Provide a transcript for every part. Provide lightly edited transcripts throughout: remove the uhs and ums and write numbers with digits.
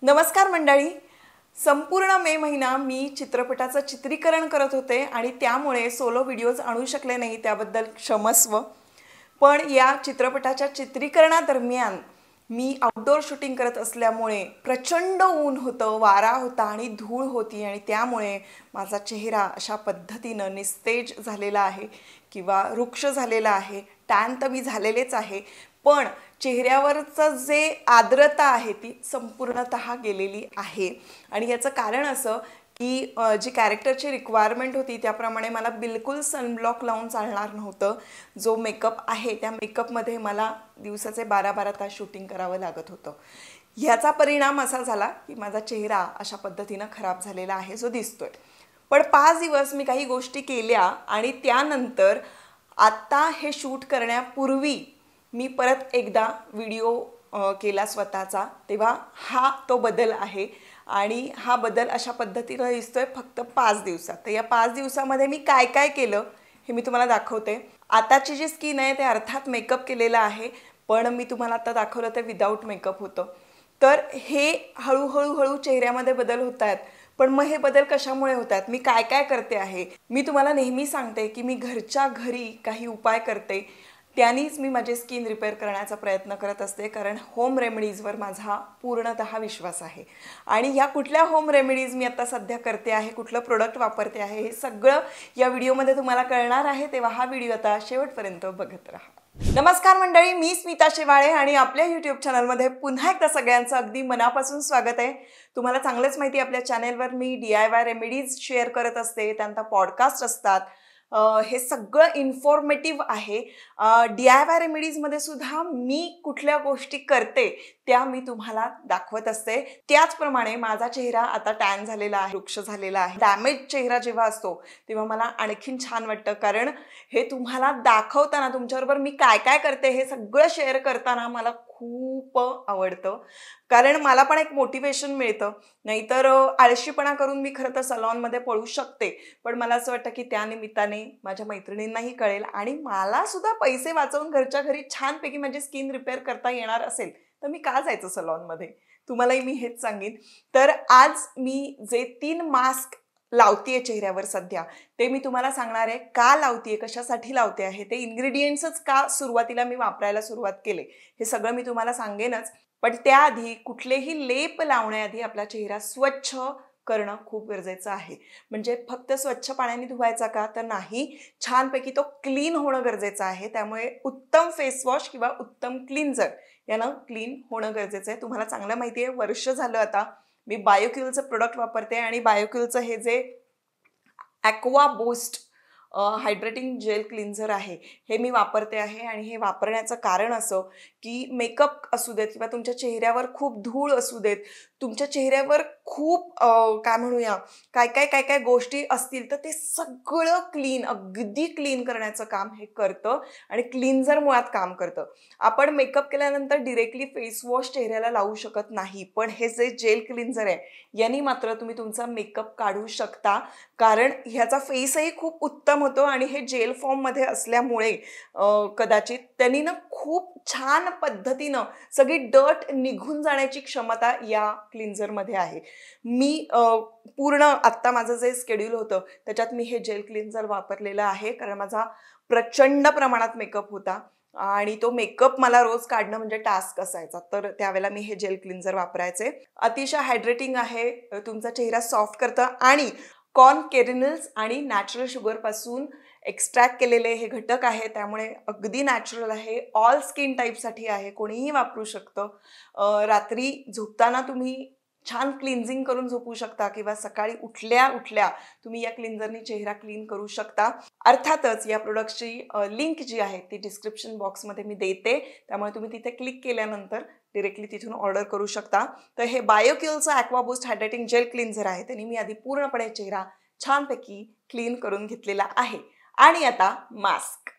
नमस्कार मंडळी. संपूर्ण मे महिना मी चित्रपटाचं चित्रीकरण करत होते आणि त्यामुळे सोलो व्हिडिओज आणू शकले नाही, त्याबद्दल क्षमस्व. पण या चित्रपटाच्या चित्रीकरणादरम्यान मी आउटडोर शूटिंग करत असल्यामुळे प्रचंड ऊन होतं, वारा होता आणि धूळ होती आणि त्यामुळे माझा चेहरा अशा पद्धतीनं निस्तेज झालेला आहे किंवा रुक्ष झालेला आहे. टॅन तर मी झालेलेच आहे, पण चेहऱ्यावरचं जे आर्द्रता आहे ती संपूर्णतः गेलेली आहे. आणि याचं कारण असं की जी कॅरेक्टरची रिक्वायरमेंट होती त्याप्रमाणे मला बिलकुल सनब्लॉक लावून चालणार नव्हतं. जो मेकअप आहे त्या मेकअपमध्ये मला दिवसाचे 12-12 तास शूटिंग करावं लागत होतं. ह्याचा परिणाम असा झाला की माझा चेहरा अशा पद्धतीनं खराब झालेला आहे जो दिसतोय. पण 5 दिवस मी काही गोष्टी केल्या आणि त्यानंतर आत्ता हे शूट करण्यापूर्वी मी परत एकदा व्हिडिओ केला स्वतःचा, तेव्हा हा तो बदल आहे. आणि हा बदल अशा पद्धतीनं दिसतोय फक्त 5 दिवसात. तर या 5 दिवसामध्ये मी काय काय केलं हे मी तुम्हाला दाखवते. आताची जी स्किन आहे ते अर्थात मेकअप केलेला आहे, पण मी तुम्हाला आता दाखवलं ते विदाऊट मेकअप होतं. तर हे हळूहळू चेहऱ्यामध्ये बदल होत आहेत. पण मग हे बदल कशामुळे होत आहेत, मी काय काय करते आहे, मी तुम्हाला नेहमी सांगते की मी घरच्या घरी काही उपाय करते, त्यांनीच मी माझे स्किन रिपेअर करण्याचा प्रयत्न करत असते. कारण होम रेमेडीजवर माझा पूर्णतः विश्वास आहे. आणि ह्या कुठल्या होम रेमेडीज मी आता सध्या करते आहे, कुठलं प्रोडक्ट वापरते आहे, हे सगळं या व्हिडिओमध्ये तुम्हाला कळणार आहे. तेव्हा हा व्हिडिओ आता शेवटपर्यंत बघत राहा. नमस्कार मंडळी, मी स्मिता शेवाळे आणि आपल्या यूट्यूब चॅनलमध्ये पुन्हा एकदा सगळ्यांचं अगदी मनापासून स्वागत आहे. तुम्हाला चांगलंच माहिती, आपल्या चॅनलवर मी DIY रेमेडीज शेअर करत असते, त्यांचा पॉडकास्ट असतात. हे सगळं इन्फॉर्मेटिव्ह आहे. DIY रेमेडीजमध्ये सुद्धा मी कुठल्या गोष्टी करते त्या मी तुम्हाला दाखवत असते. त्याचप्रमाणे माझा चेहरा आता टॅन झालेला आहे, रुक्ष झालेला आहे. डॅमेज चेहरा जेव्हा असतो तेव्हा मला आणखीन छान वाटतं, कारण हे तुम्हाला दाखवताना, तुमच्याबरोबर मी काय काय करते हे सगळं शेअर करताना मला खूप आवडतं. कारण मला पण एक मोटिवेशन मिळतं. नाहीतर आळशीपणा करून मी खरं तर सलॉनमध्ये पळू शकते, पण मला असं वाटतं की त्या निमित्ताने माझ्या मैत्रिणींनाही कळेल आणि मला सुद्धा पैसे वाचवून घरच्या घरी छानपैकी माझी स्किन रिपेअर करता येणार असेल तर मी का जायचं सलॉनमध्ये. तुम्हालाही मी हेच सांगेन. तर आज मी जे 3 मास्क लावतीये चेहऱ्यावर सध्या, ते मी तुम्हाला सांगणार आहे. का लावतीये, कशासाठी लावते आहे, ते इन्ग्रेडियंट्सच का सुरुवातीला मी वापरायला सुरुवात केले हे सगळं मी तुम्हाला सांगेनच. पण त्याआधी कुठलेही लेप लावण्याआधी आपला चेहरा स्वच्छ करणं खूप गरजेचं आहे. म्हणजे फक्त स्वच्छ पाण्याने धुवायचा का, तर नाही, छानपैकी तो क्लीन होणं गरजेचं आहे. त्यामुळे उत्तम फेस वॉश किंवा उत्तम क्लिन्झर यानं क्लीन होणं गरजेचं आहे. तुम्हाला चांगलं माहिती आहे, वर्ष झालं आता मी बायोक्युलचं प्रोडक्ट वापरते आणि बायोक्युलचं हे जे aqua boost hydrating gel cleanser आहे हे मी वापरते आहे. आणि हे वापरण्याचं कारण असं की मेकअप असू देत किंवा तुमच्या चेहऱ्यावर खूप धूळ असू देत, तुमच्या चेहऱ्यावर खूप काय म्हणूया काय काय गोष्टी असतील, तर ते सगळं क्लीन, अगदी क्लीन करण्याचं काम हे करतं आणि क्लिन्झर मुळात काम करतं. आपण मेकअप केल्यानंतर डिरेक्टली फेस वॉश चेहऱ्याला लावू शकत नाही, पण हे जे जेल क्लिन्झर आहे यांनी मात्र तुम्ही तुमचा मेकअप काढू शकता. कारण ह्याचा फेसही खूप उत्तम होतो आणि हे जेल फॉर्ममध्ये असल्यामुळे कदाचित त्यांनी ना खूप छान पद्धतीनं सगळी डर्ट निघून जाण्याची क्षमता या क्लिन्झरमध्ये आहे. मी पूर्ण आत्ता माझं जे शेड्यूल होतं त्याच्यात मी हे जेल क्लिन्झर वापरलेलं आहे, कारण माझा प्रचंड प्रमाणात मेकअप होता आणि तो मेकअप मला रोज काढणं म्हणजे टास्क असायचा. तर त्यावेळेला मी हे जेल क्लिन्झर वापरायचे. अतिशय हायड्रेटिंग आहे, तुमचा चेहरा सॉफ्ट करतं आणि कॉर्न केरिनल्स आणि नॅचरल शुगरपासून एक्स्ट्रॅक्ट केलेले हे घटक आहे, त्यामुळे अगदी नॅचरल आहे. ऑल स्किन टाईपसाठी आहे, कोणीही वापरू शकतं. रात्री झोपताना तुम्ही छान क्लिन्झिंग करून झोपू शकता किंवा सकाळी उठल्या उठल्या तुम्ही या क्लिन्झरनी चेहरा क्लीन करू शकता. अर्थातच या प्रोडक्टची लिंक जी आहे ती डिस्क्रिप्शन बॉक्समध्ये मी देते, त्यामुळे तुम्ही तिथे क्लिक केल्यानंतर डिरेक्टली तिथून ऑर्डर करू शकता. तर हे बायोक्युलचं aqua boost hydrating gel cleanser आहे, त्यांनी मी आधी पूर्णपणे चेहरा छानपैकी क्लीन करून घेतलेला आहे. आणि आता मास्क.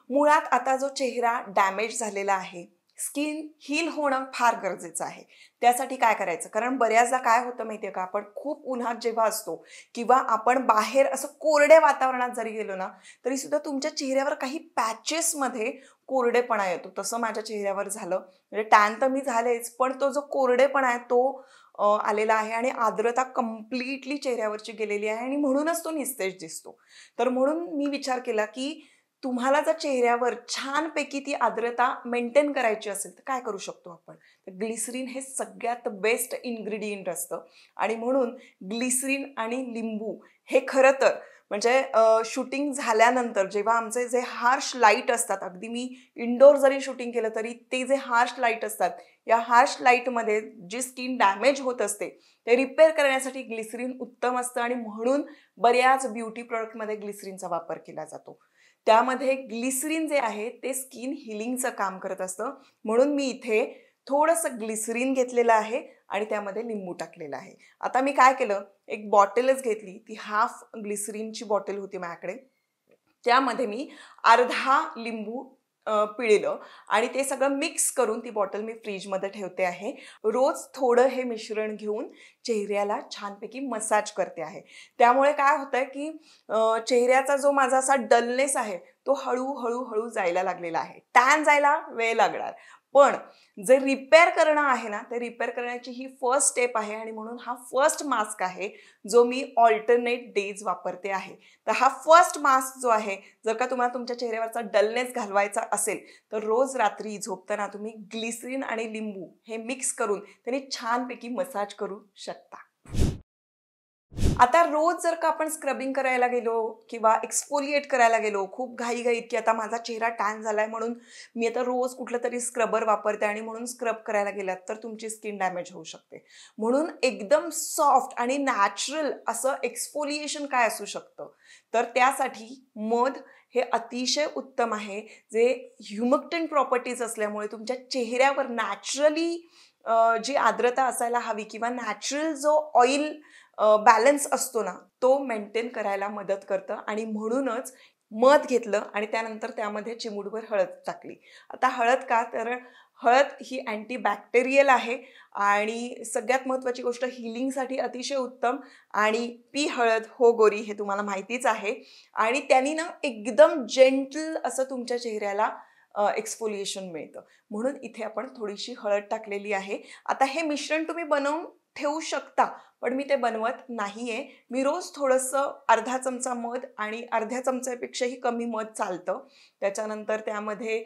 मुळात आता जो चेहरा डॅमेज झालेला आहे, स्किन हील होणं फार गरजेचं आहे. त्यासाठी काय करायचं, कारण बऱ्याचदा काय होतं माहिती आहे का, आपण खूप उन्हात जेव्हा असतो किंवा आपण बाहेर असं कोरड्या वातावरणात जरी गेलो ना, तरी सुद्धा तुमच्या चेहऱ्यावर काही पॅचेसमध्ये कोरडेपणा येतो. तसं माझ्या चेहऱ्यावर झालं. म्हणजे टॅन तर मी झालेच, पण तो जो कोरडेपणा आहे तो आलेला आहे आणि आर्द्रता कम्प्लिटली चेहऱ्यावरची गेलेली आहे आणि म्हणूनच तो निस्तेज दिसतो. तर म्हणून मी विचार केला की तुम्हाला जर चेहऱ्यावर छानपैकी ती आर्द्रता मेंटेन करायची असेल तर काय करू शकतो आपण, तर ग्लिसरीन हे सगळ्यात बेस्ट इन्ग्रेडियंट असतं. आणि म्हणून ग्लिसरीन आणि लिंबू हे खरं तर म्हणजे शूटिंग झाल्यानंतर जेव्हा आमचे जे हार्श लाईट असतात, अगदी मी इंडोर जरी शूटिंग केलं तरी ते जे हार्श लाईट असतात, या हार्श लाईटमध्ये जी स्किन डॅमेज होत असते ते रिपेअर करण्यासाठी ग्लिसरीन उत्तम असतं आणि म्हणून बऱ्याच ब्युटी प्रोडक्टमध्ये ग्लिसरीनचा वापर केला जातो. त्यामध्ये ग्लिसरीन जे आहे ते स्किन हिलिंगचं काम करत असतं. म्हणून मी इथे थोडंसं ग्लिसरीन घेतलेलं आहे आणि त्यामध्ये लिंबू टाकलेला आहे. आता मी काय केलं, एक बॉटलच घेतली, ती हाफ ग्लिसरीनची बॉटल होती माझ्याकडे. त्यामध्ये मी अर्धा लिंबू पिळलं आणि ते सगळं मिक्स करून ती बॉटल मी फ्रीजमध्ये ठेवते आहे. रोज थोडं हे मिश्रण घेऊन चेहऱ्याला छानपैकी मसाज करते आहे. त्यामुळे काय होतंय की चेहऱ्याचा जो माझा असा डलनेस आहे तो हळूहळू जायला लागलेला आहे. टॅन जायला वेळ लागणार, पण जे रिपेअर करणं आहे ना, ते रिपेअर करण्याची ही फर्स्ट स्टेप आहे आणि म्हणून हा फर्स्ट मास्क आहे जो मी ऑल्टरनेट डेज वापरते आहे. तर हा फर्स्ट मास्क जो आहे, जर का तुम्हाला तुमच्या चेहऱ्यावरचा डलनेस घालवायचा असेल तर रोज रात्री झोपताना तुम्ही ग्लिसरीन आणि लिंबू हे मिक्स करून त्यांनी छानपैकी मसाज करू शकता. आता रोज जर का आपण स्क्रबिंग करायला गेलो किंवा एक्सफोलिएट करायला गेलो, खूप घाईघाईत की आता माझा चेहरा टॅन झालाय म्हणून मी आता रोज कुठलं तरी स्क्रबर वापरते आणि म्हणून स्क्रब करायला गेलात तर तुमची स्किन डॅमेज होऊ शकते. म्हणून एकदम सॉफ्ट आणि नॅचरल असं एक्सफोलिएशन काय असू शकतं, तर त्यासाठी मध हे अतिशय उत्तम आहे, जे ह्युमक्टंट प्रॉपर्टीज असल्यामुळे तुमच्या चेहऱ्यावर नॅचरली जी आर्द्रता असायला हवी किंवा नॅचरल जो ऑइल बॅलन्स असतो ना, तो मेंटेन करायला मदत करतं. आणि म्हणूनच मध घेतलं आणि त्यानंतर त्यामध्ये चिमूटभर हळद टाकली. आता हळद का, तर हळद ही अँटीबॅक्टेरियल आहे आणि सगळ्यात महत्त्वाची गोष्ट हिलिंगसाठी अतिशय उत्तम. आणि पी हळद हो गोरी हे तुम्हाला माहितीच आहे. आणि त्यांनी ना एकदम जेंटल असं तुमच्या चेहऱ्याला एक्सफोलिएशन मिळतं. म्हणून इथे आपण थोडीशी हळद टाकलेली आहे. आता हे मिश्रण तुम्ही बनवून ठेवू शकता, पण मी ते बनवत नाहीये. मी रोज थोडंसं अर्धा चमचा मध आणि अर्ध्या चमच्यापेक्षाही कमी मध चालतं. त्याच्यानंतर त्यामध्ये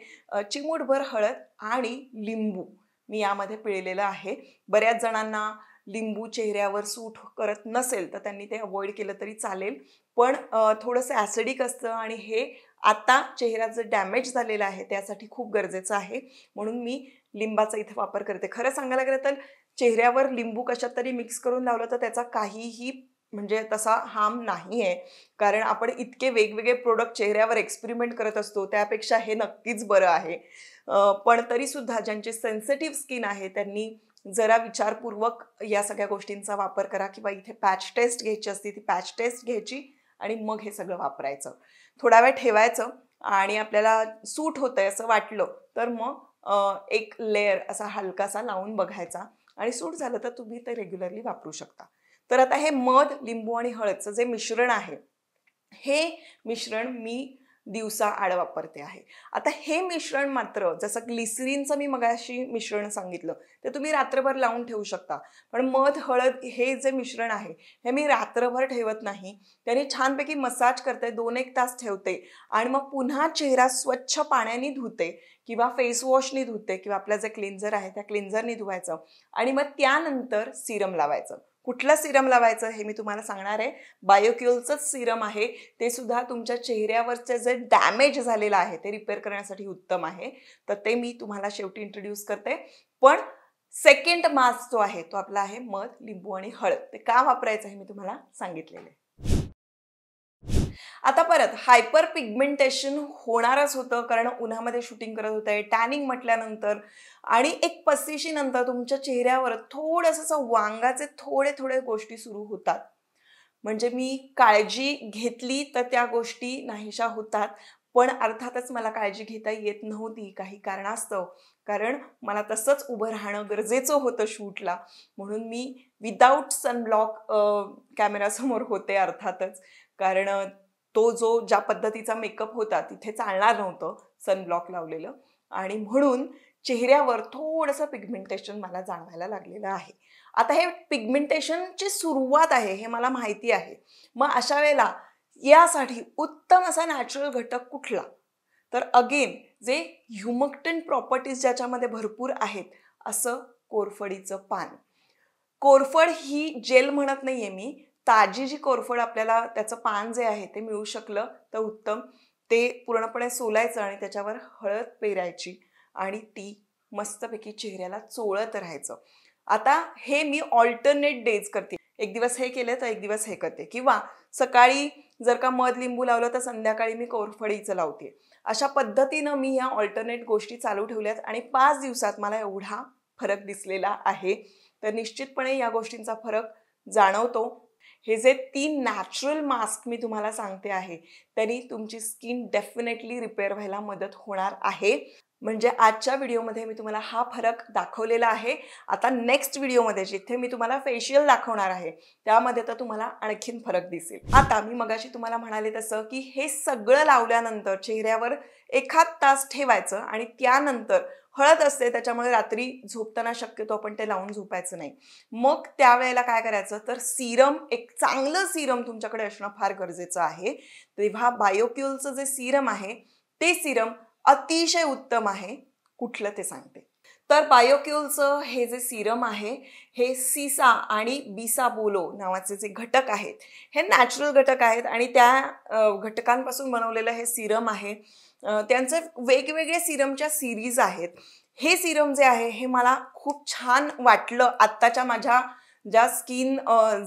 चिमूटभर हळद आणि लिंबू मी यामध्ये पिळलेलं आहे. बऱ्याच जणांना लिंबू चेहऱ्यावर सूट करत नसेल तर त्यांनी ते अवॉइड केलं तरी चालेल, पण थोडंसं ॲसिडिक असतं आणि हे आता चेहरा जर डॅमेज झालेला आहे त्यासाठी खूप गरजेचं आहे. म्हणून मी लिंबाचा इथे वापर करते. खरं सांगायला गेलं तर चेहऱ्यावर लिंबू कशात तरी मिक्स करून लावलं तर त्याचा काहीही म्हणजे तसा हार्म नाही आहे, कारण आपण इतके वेगवेगळे प्रोडक्ट चेहऱ्यावर एक्सपेरिमेंट करत असतो, त्यापेक्षा हे नक्कीच बरं आहे. पण तरीसुद्धा ज्यांची सेन्सिटिव्ह स्किन आहे त्यांनी जरा विचारपूर्वक या सगळ्या गोष्टींचा वापर करा. किंवा इथे पॅच टेस्ट घ्यायची असते, ती पॅच टेस्ट घ्यायची आणि मग हे सगळं वापरायचं. थोडा वेळ ठेवायचं आणि आपल्याला सूट होतंय असं वाटलं तर मग एक लेअर असा हलकासा लावून बघायचा आणि सूट झालं तर तुम्ही ते रेग्युलरली वापरू शकता. तर आता हे मध, लिंबू आणि हळदचं जे मिश्रण आहे, हे मिश्रण मी दिवसाआड वापरते आहे. आता हे मिश्रण मात्र जसं ग्लिसरीनचं मी मगाशी मिश्रण सांगितलं ते तुम्ही रात्रभर लावून ठेवू शकता, पण मध, हळद हे जे मिश्रण आहे हे मी रात्रभर ठेवत नाही. त्याने छानपैकी मसाज करते, 2-1 तास ठेवते आणि मग पुन्हा चेहरा स्वच्छ पाण्याने धुते किंवा फेस वॉशनी धुते किंवा आपलं जे क्लिन्झर आहे त्या क्लिन्झरनी धुवायचं आणि मग त्यानंतर सिरम लावायचं. कुठलं सिरम लावायचं हे मी तुम्हाला सांगणार आहे. बायोक्युलचंच सिरम आहे, ते सुद्धा तुमच्या चेहऱ्यावरचे जे डॅमेज झालेलं आहे ते रिपेअर करण्यासाठी उत्तम आहे. तर ते मी तुम्हाला शेवटी इंट्रोड्यूस करते. पण सेकंड मास्क जो आहे तो आपला आहे मध, लिंबू आणि हळद. ते का वापरायचं हे मी तुम्हाला सांगितलेलं आहे. आता परत हायपर पिगमेंटेशन होणारच होतं, कारण उन्हामध्ये शूटिंग करत होते, टॅनिंग म्हटल्यानंतर आणि एक 35 नंतर तुमच्या चेहऱ्यावर थोडंसं वांगाचे थोडे थोडे गोष्टी सुरू होतात. म्हणजे मी काळजी घेतली तर त्या गोष्टी नाहीशा होतात, पण अर्थातच मला काळजी घेता येत नव्हती काही कारणास्तव, कारण मला तसंच उभं राहणं गरजेचं होतं शूटला. म्हणून मी विदाऊट सनब्लॉक कॅमेरासमोर होते अर्थातच, कारण तो जो ज्या पद्धतीचा मेकअप होता तिथे चालणार नव्हतं सनब्लॉक लावलेलं, आणि म्हणून चेहऱ्यावर थोडंसं पिगमेंटेशन मला जाणवायला लागलेलं आहे. आता हे पिगमेंटेशनची सुरुवात आहे हे मला माहिती आहे. मग अशा वेळेला यासाठी उत्तम असा नॅचरल घटक कुठला? तर अगेन जे ह्युमक्टंट प्रॉपर्टीज ज्याच्यामध्ये भरपूर आहेत असं कोरफडीचं पान. कोरफड ही जेल म्हणत नाहीये मी, ताजी जी कोरफड आपल्याला त्याचं पान जे आहे ते मिळू शकलं तर उत्तम. ते पूर्णपणे सोलायचं आणि त्याच्यावर हळद पेरायची आणि ती मस्तपैकी चेहऱ्याला चोळत राहायचं. आता हे मी ऑल्टरनेट डेज करते. एक दिवस हे केलं तर एक दिवस हे करते, किंवा सकाळी जर का मध लिंबू लावलं तर संध्याकाळी मी कोरफडीचं लावते. अशा पद्धतीनं मी या ऑल्टरनेट गोष्टी चालू ठेवल्यात आणि 5 दिवसात मला एवढा फरक दिसलेला आहे. तर निश्चितपणे या गोष्टींचा फरक जाणवतो. हे जे 3 नॅचरल मास्क मी तुम्हाला सांगते आहे त्यांनी तुमची स्किन डेफिनेटली रिपेअर व्हायला मदत होणार आहे. म्हणजे आजच्या व्हिडिओमध्ये मी तुम्हाला हा फरक दाखवलेला आहे. आता नेक्स्ट व्हिडिओमध्ये जिथे मी तुम्हाला फेशियल दाखवणार आहे त्यामध्ये तर तुम्हाला आणखीन फरक दिसेल. आता मी मगाशी तुम्हाला म्हणाले तसं की हे सगळं लावल्यानंतर चेहऱ्यावर 1 तास ठेवायचं आणि त्यानंतर हळद असते त्याच्यामुळे रात्री झोपताना शक्यतो आपण ते लावून झोपायचं नाही. मग त्यावेळेला काय करायचं तर सिरम, एक चांगलं सिरम तुमच्याकडे असणं फार गरजेचं आहे. तेव्हा बायोक्यूलचं जे सिरम आहे ते सिरम अतिशय उत्तम आहे. कुठलं ते सांगते. तर बायोक्यूलचं हे जे सिरम आहे हे सीसा आणि बिसाबोलो नावाचे जे घटक आहेत हे नॅचरल घटक आहेत आणि त्या घटकांपासून बनवलेलं हे सिरम आहे. त्यांचे वेगवेगळे सिरमच्या सिरीज आहेत. हे सिरम जे आहे हे मला खूप छान वाटलं आत्ताच्या माझ्या ज्या स्किन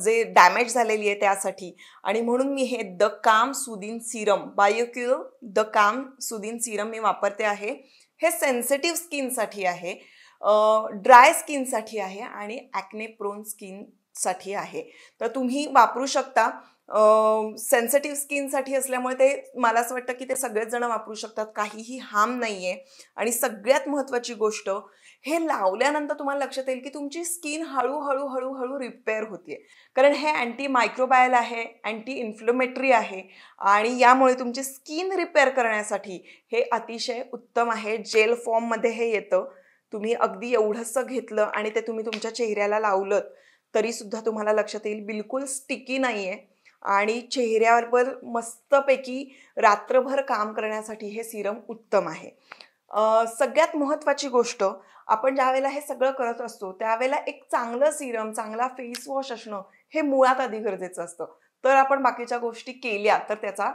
जे डॅमेज झालेली आहे त्यासाठी, आणि म्हणून मी हे द काम सुदिन सिरम, बायोक्यूल द काम सुदिन सिरम मी वापरते आहे. हे सेन्सिटिव्ह स्किनसाठी आहे, ड्राय स्किनसाठी आहे आणि ॲक्ने प्रोन स्किनसाठी आहे. तर तुम्ही वापरू शकता. सेन्सिटिव्ह स्किनसाठी असल्यामुळे ते मला असं वाटतं की ते सगळेच जण वापरू शकतात, काहीही हार्म नाही आहे. आणि सगळ्यात महत्त्वाची गोष्ट, हे लावल्यानंतर तुम्हाला लक्षात येईल की तुमची स्किन हळूहळू हळूहळू रिपेअर होते, कारण हे अँटी मायक्रोबायल आहे, अँटी इन्फ्लेमेटरी आहे आणि यामुळे तुमची स्किन रिपेअर करण्यासाठी हे अतिशय उत्तम आहे. जेल फॉर्ममध्ये हे येतं. तुम्ही अगदी एवढंसं घेतलं आणि ते तुम्ही तुमच्या चेहऱ्याला लावलं तरीसुद्धा तुम्हाला लक्षात येईल बिलकुल स्टिकी नाही आहे आणि चेहऱ्यावर मस्तपैकी रात्रभर काम करण्यासाठी हे सिरम उत्तम आहे. सगळ्यात महत्त्वाची गोष्ट, आपण ज्यावेळेला हे सगळं करत असतो त्यावेळेला एक चांगलं सिरम, चांगला फेस वॉश असणं हे मुळात आधी गरजेचं असतं. तर आपण बाकीच्या गोष्टी केल्या तर त्याचा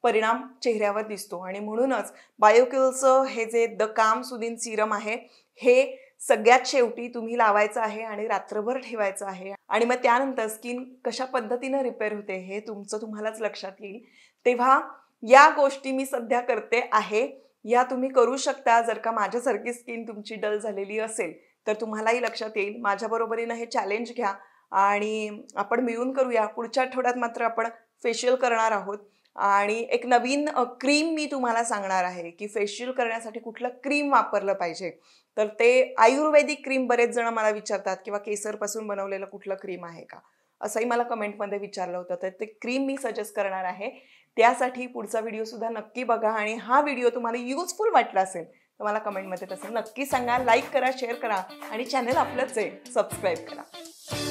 परिणाम चेहऱ्यावर दिसतो. आणि म्हणूनच बायोक्यूलचं हे जे द काम सुदिन सिरम आहे हे सगळ्यात शेवटी तुम्ही लावायचं आहे आणि रात्रभर ठेवायचं आहे. आणि मग त्यानंतर स्किन कशा पद्धतीनं रिपेअर होते हे तुम्हालाच लक्षात येईल. तेव्हा या गोष्टी मी सध्या करते आहे, या तुम्ही करू शकता. जर का माझ्यासारखी स्किन तुमची डल झालेली असेल तर तुम्हालाही लक्षात येईल. माझ्याबरोबरीनं हे चॅलेंज घ्या आणि आपण मिळून करूया. पुढच्या आठवड्यात मात्र आपण फेशियल करणार आहोत आणि एक नवीन क्रीम मी तुम्हाला सांगणार आहे की फेशियल करण्यासाठी कुठलं क्रीम वापरलं पाहिजे. तर ते आयुर्वेदिक क्रीम बरेच जण मला विचारतात, किंवा केसरपासून बनवलेलं कुठलं क्रीम आहे का असंही मला कमेंटमध्ये विचारलं होतं. तर ते क्रीम मी सजेस्ट करणार आहे. त्यासाठी पुढचा व्हिडिओसुद्धा नक्की बघा आणि हा व्हिडिओ तुम्हाला युजफुल वाटला असेल तर मला कमेंटमध्ये तसं नक्की सांगा. लाईक करा, शेअर करा आणि चॅनल आपलंच आहे सबस्क्राईब करा.